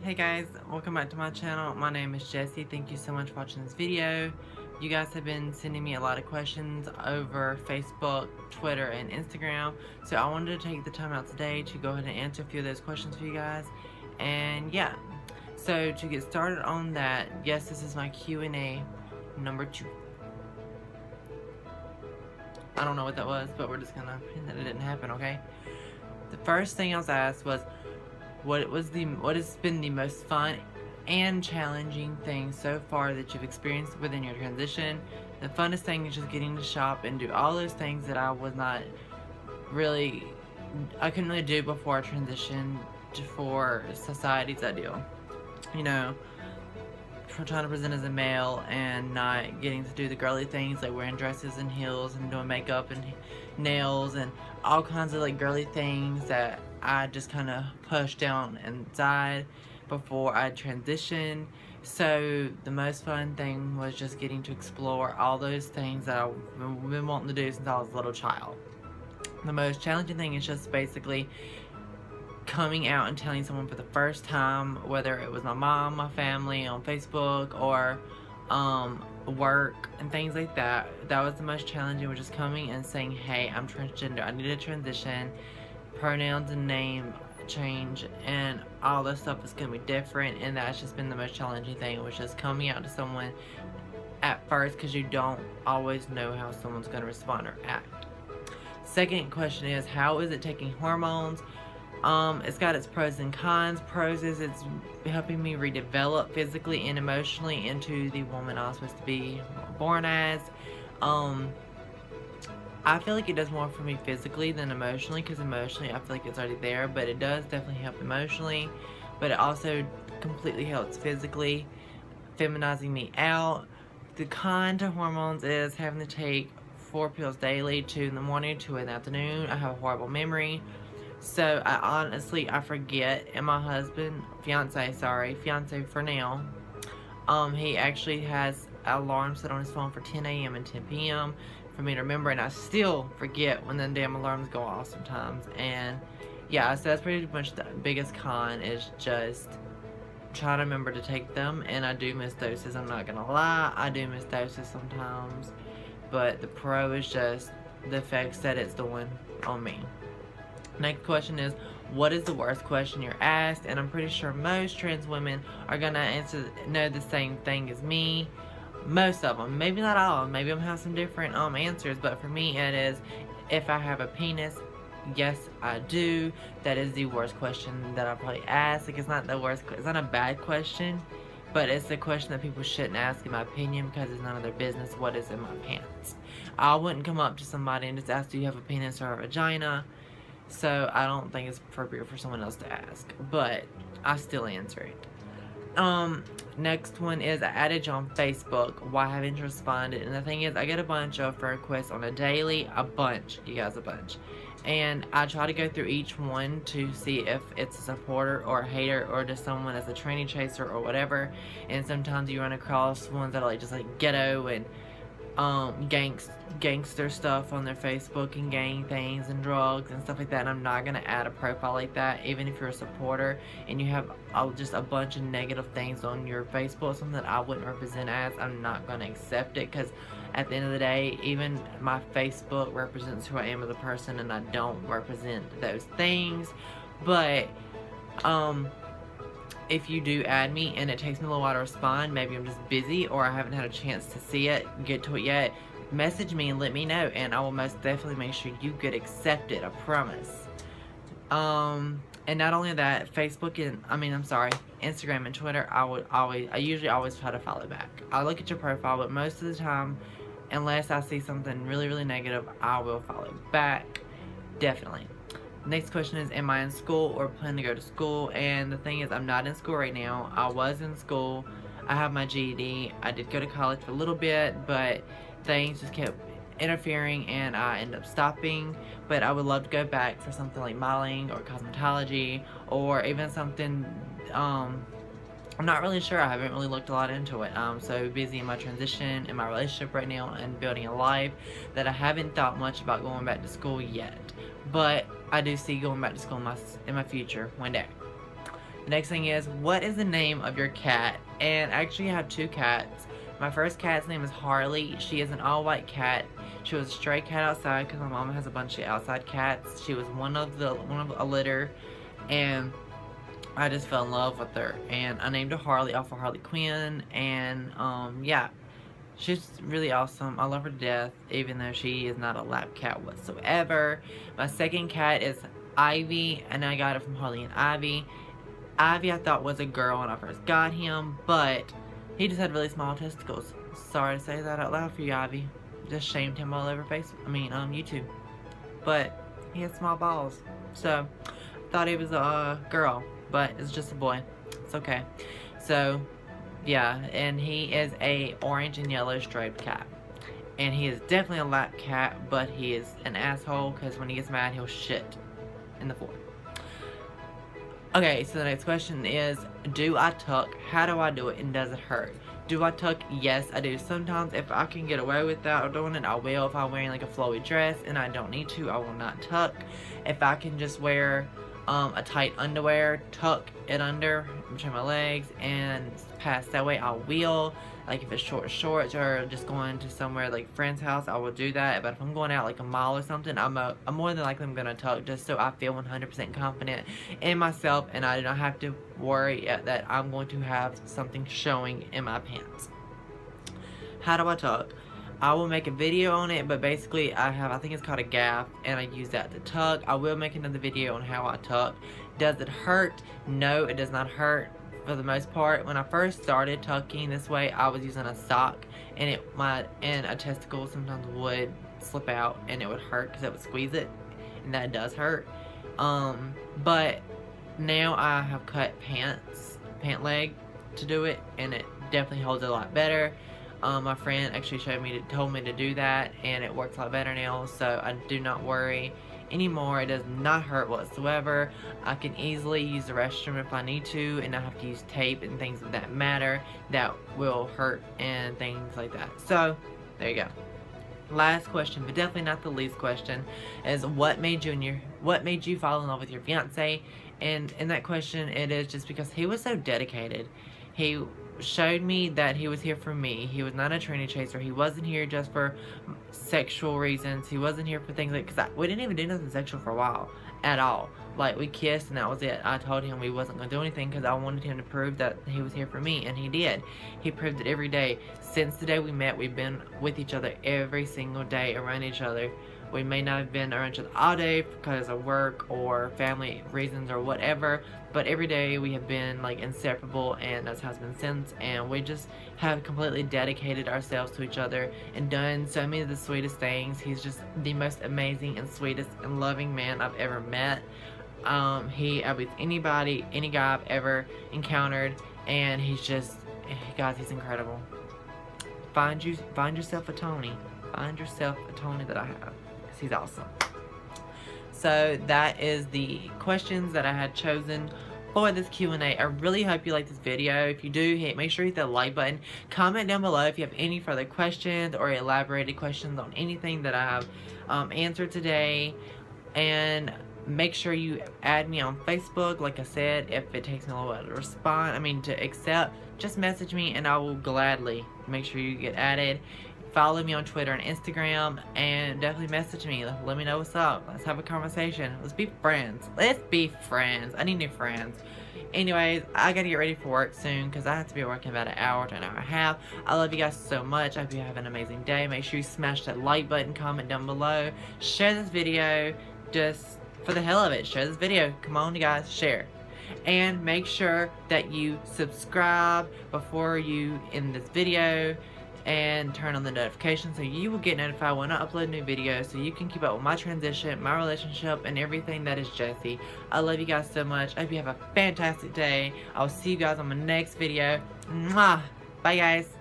Hey guys, welcome back to my channel. My name is Jessie. Thank you so much for watching this video. You guys have been sending me a lot of questions over Facebook, Twitter, and Instagram. So I wanted to take the time out today to go ahead and answer a few of those questions for you guys. And yeah, so to get started on that, yes, this is my Q&A number 2. I don't know what that was, but we're just gonna pretend that it didn't happen, okay? The first thing I was asked was, what has been the most fun and challenging thing so far that you've experienced within your transition? The funnest thing is just getting to shop and do all those things that I couldn't really do before I transitioned for society's ideal. You know, trying to present as a male and not getting to do the girly things like wearing dresses and heels and doing makeup and nails and all kinds of like girly things that I just kind of pushed down inside before I transitioned. So the most fun thing was just getting to explore all those things that I've been wanting to do since I was a little child. The most challenging thing is just basically coming out and telling someone for the first time, whether it was my mom, my family, on Facebook, or work and things like that. That was the most challenging, was just coming and saying, hey, I'm transgender, I need a transition, pronouns and name change, and all this stuff is going to be different. And that's just been the most challenging thing, was just coming out to someone at first, because you don't always know how someone's going to respond or act. Second question is, how is it taking hormones? It's got its pros and cons. Pros is it's helping me redevelop physically and emotionally into the woman I was supposed to be born as. I feel like it does more for me physically than emotionally, because emotionally I feel like it's already there, but it does definitely help emotionally. But it also completely helps physically, feminizing me out. The con to hormones is having to take 4 pills daily, 2 in the morning, 2 in the afternoon. I have a horrible memory. So I forget, and my fiance for now, he actually has an alarm set on his phone for 10 a.m. and 10 p.m. for me to remember, and I still forget when the damn alarms go off sometimes. And yeah, so that's pretty much the biggest con, is just trying to remember to take them. And I do miss doses, I'm not gonna lie, I do miss doses sometimes, but the pro is just the effects that it's doing on me. Next question is, what is the worst question you're asked? And I'm pretty sure most trans women are gonna know the same thing as me. Most of them, maybe not all. Maybe I'm gonna have some different answers, but for me it is, if I have a penis. Yes, I do. That is the worst question that I probably ask. Like, it's not the worst. It's not a bad question, but it's the question that people shouldn't ask, in my opinion, because it's none of their business what is in my pants. I wouldn't come up to somebody and just ask, do you have a penis or a vagina? So I don't think it's appropriate for someone else to ask, but I still answer it. Next one is, I added you on Facebook, why haven't you responded? And the thing is, I get a bunch of friend requests on a daily, a bunch, and I try to go through each one to see if it's a supporter or a hater, or just someone as a tranny chaser or whatever. And sometimes you run across ones that are like just like ghetto and gangster stuff on their Facebook, and gang things and drugs and stuff like that. And I'm not gonna add a profile like that, even if you're a supporter and you have just a bunch of negative things on your Facebook, something that I wouldn't represent as. I'm not gonna accept it, because at the end of the day, even my Facebook represents who I am as a person, and I don't represent those things. But if you do add me and it takes me a little while to respond, maybe I'm just busy or I haven't had a chance to see it, get to it yet, message me and let me know, and I will most definitely make sure you get accepted, I promise. And not only that, Facebook and, Instagram and Twitter, I usually always try to follow back. I look at your profile, but most of the time, unless I see something really, really negative, I will follow back, definitely. Next question is, am I in school or plan to go to school? And the thing is, I'm not in school right now. I was in school. I have my GED. I did go to college for a little bit, but things just kept interfering and I ended up stopping. But I would love to go back for something like modeling or cosmetology, or even something, I'm not really sure. I haven't really looked a lot into it. I'm so busy in my transition, in my relationship right now, and building a life, that I haven't thought much about going back to school yet. But I do see going back to school in my future one day. The next thing is, what is the name of your cat? And I actually have 2 cats. My first cat's name is Harley. She is an all-white cat. She was a stray cat outside because my mama has a bunch of outside cats. She was one of a litter, and I just fell in love with her. And I named her Harley off of Harley Quinn. And yeah, she's really awesome. I love her to death, even though she is not a lap cat whatsoever. My second cat is Ivy, and I got it from Harley and Ivy. Ivy I thought was a girl when I first got him, but he just had really small testicles. Sorry to say that out loud for you, Ivy. Just shamed him all over YouTube. But he had small balls, so thought he was a girl, but it's just a boy. It's okay. So yeah, and he is a orange and yellow striped cat. And he is definitely a lap cat, but he is an asshole because when he gets mad, he'll shit in the floor. Okay, so the next question is, do I tuck? How do I do it, and does it hurt? Do I tuck? Yes, I do. Sometimes if I can get away without doing it, I will. If I'm wearing like a flowy dress and I don't need to, I will not tuck. If I can just wear a tight underwear, tuck it under between my legs and pass that way, I will. Like if it's short shorts or just going to somewhere like a friend's house, I will do that. But if I'm going out like a mall or something, I'm more than likely I'm gonna tuck, just so I feel 100% confident in myself and I do not have to worry that I'm going to have something showing in my pants. How do I tuck? I will make a video on it, but basically I think it's called a gaff, and I use that to tuck. I will make another video on how I tuck. Does it hurt? No, it does not hurt for the most part. When I first started tucking this way, I was using a sock, and a testicle sometimes would slip out and it would hurt because it would squeeze it, and that does hurt. But now I have cut pant leg to do it, and it definitely holds a lot better. My friend actually told me to do that, and it works a lot better now, so I do not worry anymore. It does not hurt whatsoever. I can easily use the restroom if I need to, and not have to use tape and things of that matter that will hurt and things like that. So there you go. Last question, but definitely not the least question, is what made you fall in love with your fiance? And in that question, it is just because he was so dedicated. He showed me that he was here for me. He was not a tranny chaser. He wasn't here just for sexual reasons. He wasn't here for things like, because we didn't even do nothing sexual for a while at all. Like, we kissed and that was it. I told him we wasn't going to do anything because I wanted him to prove that he was here for me, and he did. He proved it every day. Since the day we met, we've been with each other every single day, around each other. We may not have been around each other all day because of work or family reasons or whatever, but every day we have been like inseparable, and that's how it's been since. And we just have completely dedicated ourselves to each other and done so many of the sweetest things. He's just the most amazing and sweetest and loving man I've ever met. He outbeats anybody, any guy I've ever encountered, and he's just, guys, he's incredible. Find yourself a Tony. Find yourself a Tony that I have. He's awesome. So that is the questions that I had chosen for this Q&A. I really hope you like this video. If you do, make sure you hit the like button. Comment down below if you have any further questions or elaborated questions on anything that I have answered today. And make sure you add me on Facebook. Like I said, if it takes me a little while to respond, to accept, just message me and I will gladly make sure you get added. Follow me on Twitter and Instagram, and definitely message me. Let me know what's up. Let's have a conversation. Let's be friends. Let's be friends. I need new friends. Anyways, I gotta get ready for work soon because I have to be working about an hour to an hour and a half. I love you guys so much. I hope you have an amazing day. Make sure you smash that like button, comment down below. Share this video just for the hell of it. Share this video. Come on, you guys. Share. And make sure that you subscribe before you end this video, and turn on the notifications so you will get notified when I upload new videos, so you can keep up with my transition, my relationship, and everything that is Jessie. I love you guys so much. I hope you have a fantastic day. I'll see you guys on my next video. Mwah! Bye, guys.